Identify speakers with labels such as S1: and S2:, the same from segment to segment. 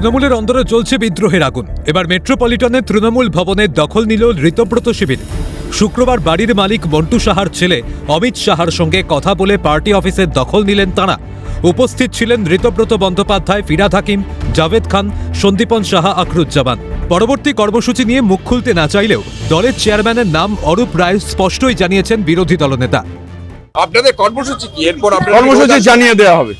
S1: তৃণমূলের অন্দরে চলছে বিদ্রোহের আগুন। এবার মেট্রোপলিটনের তৃণমূল ভবনের দখল নিল ঋতব্রত শিবির। শুক্রবার বাড়ির মালিক মন্টু সাহার ছেলে অমিত সাহার সঙ্গে কথা বলে পার্টি অফিসের দখল নিলেন তাঁরা। উপস্থিত ছিলেন ঋতব্রত বন্দ্যোপাধ্যায়, ফিরহাদ হাকিম, জাভেদ খান, সন্দীপন সাহা, আখরুজ্জামান। পরবর্তী কর্মসূচি নিয়ে মুখ খুলতে না চাইলেও দলের চেয়ারম্যানের নাম অরূপ রায় স্পষ্টই জানিয়েছেন বিরোধী দলনেতা।
S2: আপনাদের কর্মসূচি কি? এরপর
S3: কর্মসূচি জানিয়ে দেওয়া হবে।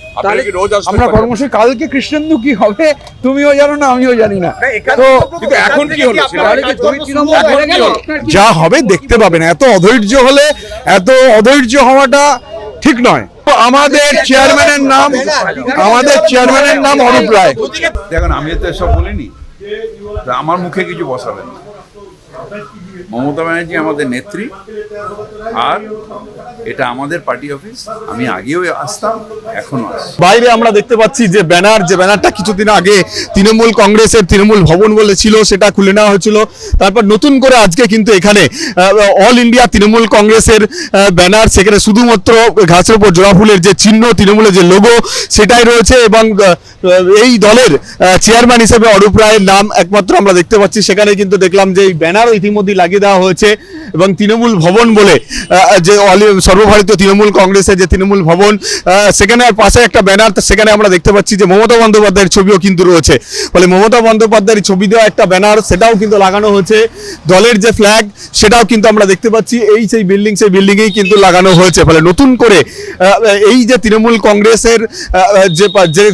S2: আমরা
S3: কর্মসূচি কালকে কৃষ্ণেন্দু কি হবে তুমিও জানো না, আমিও জানি না।
S2: তো কিন্তু এখন কি হলো?
S3: যা হবে দেখতে পাবেন। এত অধৈর্য হওয়াটা ঠিক নয়। আমাদের চেয়ারম্যানের নাম অরূপ রায়।
S4: দেখুন, আমি তো এসব বলিনি, আমার মুখে কিছু বসাবেন না। মমতা ব্যানার্জি আমাদের নেত্রী, আর এটা আমাদের পার্টি অফিস। আমি আগেও আসতাম, এখনো আসছি।
S3: বাইরে আমরা দেখতে পাচ্ছি যে ব্যানারটা কিছুদিন আগে তৃণমূল কংগ্রেসের তৃণমূল ভবন বলে ছিল, সেটা খুলে নেওয়া হয়েছিল। তারপর নতুন করে আজকে কিন্তু এখানে অল ইন্ডিয়া তৃণমূল কংগ্রেসের ব্যানার, সেখানে শুধুমাত্র ঘাসের উপর জোড়া ফুলের যে চিহ্ন, তৃণমূলের যে লোগো, সেটাই রয়েছে। এবং এই দলের চেয়ারম্যান হিসেবে অরূপ রায়ের নাম একমাত্র আমরা দেখতে পাচ্ছি। সেখানে কিন্তু দেখলাম যে এই ব্যানারও ইতিমধ্যে লাগিয়ে দেওয়া হয়েছে। এবং তৃণমূল ভবন বলে যে সর্বভারতীয় তৃণমূল কংগ্রেসের যে তৃণমূল ভবন, সেখানে পাশে একটা ব্যানার, সেখানে আমরা দেখতে পাচ্ছি যে মমতা বন্দ্যোপাধ্যায়ের ছবিও কিন্তু রয়েছে। ফলে মমতা বন্দ্যোপাধ্যায়ের ছবি দেওয়া একটা ব্যানার, সেটাও কিন্তু লাগানো হয়েছে। দলের যে ফ্ল্যাগ, সেটাও কিন্তু আমরা দেখতে পাচ্ছি সেই বিল্ডিংয়েই কিন্তু লাগানো হয়েছে। ফলে নতুন করে এই যে তৃণমূল কংগ্রেসের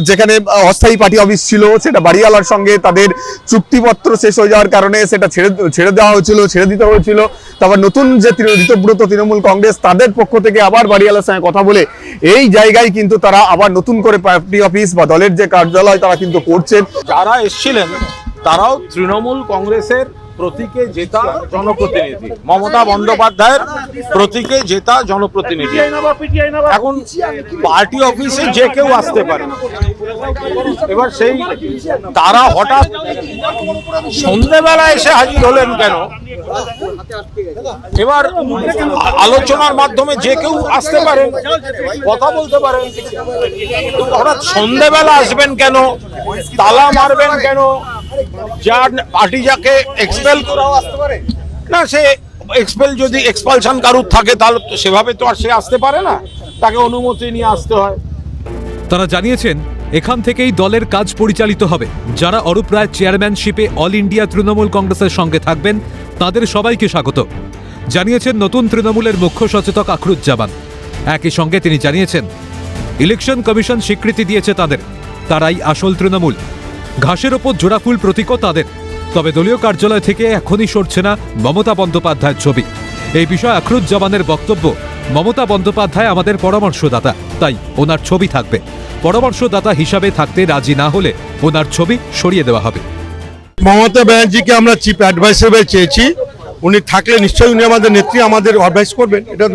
S3: যেখানে অস্থায়ী পার্টি অফিস ছিল, সেটা বাড়িওয়ালার সঙ্গে তাদের চুক্তিপত্র শেষ হয়ে যাওয়ার কারণে সেটা ছেড়ে দিতে হয়েছিল। তারপর নতুন যে ঋতব্রত তৃণমূল কংগ্রেস, তাদের পক্ষ থেকে আবার বাড়িওয়ালার সঙ্গে কথা বলে এই জায়গায় কিন্তু তারা আবার নতুন করে পার্টি অফিস বা দলের যে কার্যালয় তারা কিন্তু করছেন।
S5: যারা এসেছিলেন তারাও তৃণমূল কংগ্রেসের প্রতীকে জেতা জনপ্রতিনিধি, মমতা বন্দ্যোপাধ্যায়ের প্রতীকে জেতা জনপ্রতিনিধি। এখন পার্টি অফিসে যে কেউ আসতে পারে। এবার তারা হঠাৎ সন্ধ্যেবেলা এসে হাজির হলেন কেন? এবার আলোচনার মাধ্যমে যে কেউ আসতে পারেন, কথা বলতে পারেন। হঠাৎ সন্ধ্যেবেলা আসবেন কেন? তালা মারবেন কেন? যার পার্টি যাকে এক্সপেল করাও আসতে পারে না, সে যদি এক্সপালশন কারুর থাকে তাহলে সেভাবে তো আর সে আসতে পারে না, তাকে অনুমতি নিয়ে আসতে হয়।
S1: তারা জানিয়েছেন এখান থেকেই দলের কাজ পরিচালিত হবে। যারা অরূপ রায় চেয়ারম্যানশিপে অল ইন্ডিয়া তৃণমূল কংগ্রেসের সঙ্গে থাকবেন তাদের সবাইকে স্বাগত জানিয়েছেন নতুন তৃণমূলের মুখ্য সচেতক আখরুজ্জামান। একই সঙ্গে তিনি জানিয়েছেন ইলেকশন কমিশন স্বীকৃতি দিয়েছে তারাই আসল তৃণমূল। ঘাসের ওপর জোড়া ফুল প্রতীকও তাদের। তবে দলীয় কার্যালয় থেকে এখনই সরছে না মমতা বন্দ্যোপাধ্যায়ের ছবি। এই বিষয়ে আখরুজ্জামানের বক্তব্য, মমতা বন্দ্যোপাধ্যায় আমাদের পরামর্শদাতা, তাই ওনার ছবি থাকবে। পরামর্শদাতা হিসাবে থাকতে রাজি না হলে ওনার ছবি সরিয়ে দেওয়া হবে।
S3: মমতা ব্যানার্জিকে আমরা চিফ অ্যাডভাইসার চেয়েছি। উনি থাকলে নিশ্চয়ই উনি আমাদের নেত্রী, আমাদের অ্যাডভাইস করবেন। এটা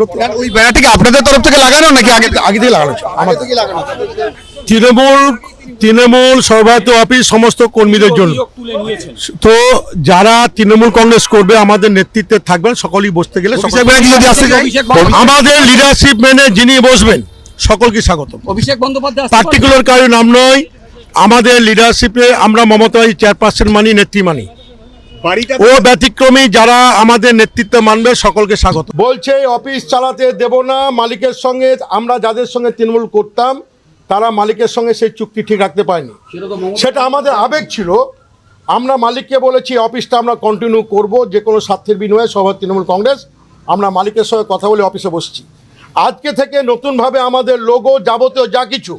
S3: ওই ব্যানারটিকে আপনাদের তরফ থেকে লাগানো নাকি আগে থেকে লাগানো? তৃণমূল সর্বভারতীয় অফিস সমস্ত কর্মীদের জন্য। তো যারা তৃণমূল কংগ্রেস করবে আমাদের নেতৃত্বে থাকবেন, সকলেই বসতে গেলে আমাদের লিডারশিপ মেনে যিনি বসবেন সকলকে স্বাগত।
S6: অভিষেক বন্দ্যোপাধ্যায়
S3: পার্টিকুলার কারো নাম নয়, আমাদের লিডারশিপে আমরা মমতাই চেয়ারপারসন মানি, নেত্রী মানি। ও ব্যতিক্রমী যারা আমাদের নেতৃত্ব মানবে সকলকে স্বাগত। বলছে অফিস চালাতে দেব না মালিকের সঙ্গে। আমরা যাদের সঙ্গে তৃণমূল করতাম তারা মালিকের সঙ্গে সেই চুক্তি ঠিক রাখতে পারেনি, সেটা আমাদের আবেগ ছিল। আমরা মালিককে বলেছি অফিসটা আমরা কন্টিনিউ করব, যে কোনো স্বার্থের বিনিময়ে সবার তৃণমূল কংগ্রেস। আমরা মালিকের সঙ্গে কথা বলে অফিসে বসছি। আজকে থেকে নতুনভাবে আমাদের লোগো যাবতীয় যা কিছু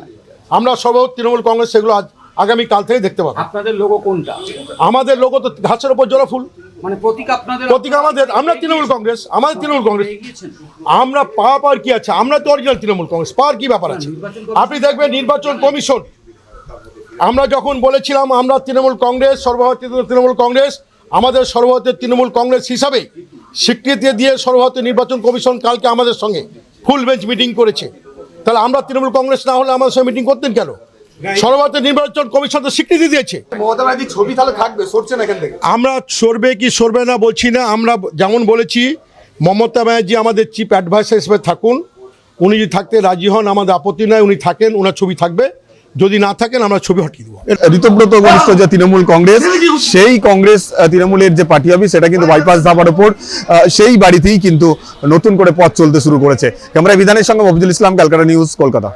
S3: আমরা সব তৃণমূল কংগ্রেস, সেগুলো আগামী কাল থেকে দেখতে পাবো।
S6: আপনাদের লোগো কোনটা?
S3: আমাদের লোগো তো ঘাসের উপর জোড়া ফুল,
S6: মানে প্রতীক আপনাদের।
S3: প্রতীক আমাদের, আমরা তৃণমূল কংগ্রেস, আমাদের তৃণমূল কংগ্রেস। আমরা পাওয়ার কি আছে? আমরা তো অরিজিনাল তৃণমূল কংগ্রেস, পাওয়ার কি ব্যাপার আছে? আপনি দেখবেন নির্বাচন কমিশন, আমরা যখন বলেছিলাম আমরা তৃণমূল কংগ্রেস, সর্বভারতীয় তৃণমূল কংগ্রেস, আমাদের সর্বভারতীয় তৃণমূল কংগ্রেস হিসাবে স্বীকৃতি দিয়ে সর্বভারতীয় নির্বাচন কমিশন কালকে আমাদের সঙ্গে ফুল বেঞ্চ মিটিং করেছে। তাহলে আমরা তৃণমূল কংগ্রেস না হলে আমাদের সঙ্গে মিটিং করতেন কেন? সর্বভারতীয় নির্বাচন কমিশন তো স্বীকৃতি দিয়েছে।
S2: মমতা ব্যানার্জি ছবি তাহলে থাকবে, সরছে না এখান থেকে।
S3: আমরা সরবে কি সরবে না বলছি না। আমরা যেমন বলেছি মমতা ব্যানার্জি আমাদের চিফ অ্যাডভাইসার হিসেবে থাকুন। উনি যদি থাকতে রাজি হন আমাদের আপত্তি নয়, উনি থাকেন, ওনার ছবি থাকবে।
S7: যদি না থাকেন আমরা ছবি হটিয়ে দেবো।
S3: ঋতব্রত ঘনিষ্ঠ যে তৃণমূল কংগ্রেস, সেই কংগ্রেস তৃণমূলের যে পার্টি অফিস সেটা কিন্তু বাইপাস ধাবার উপর, সেই বাড়িতেই কিন্তু নতুন করে পথ চলতে শুরু করেছে। ক্যামেরায় বিধানের সঙ্গে মফিজুল ইসলাম, ক্যালকাটা নিউজ, কলকাতা।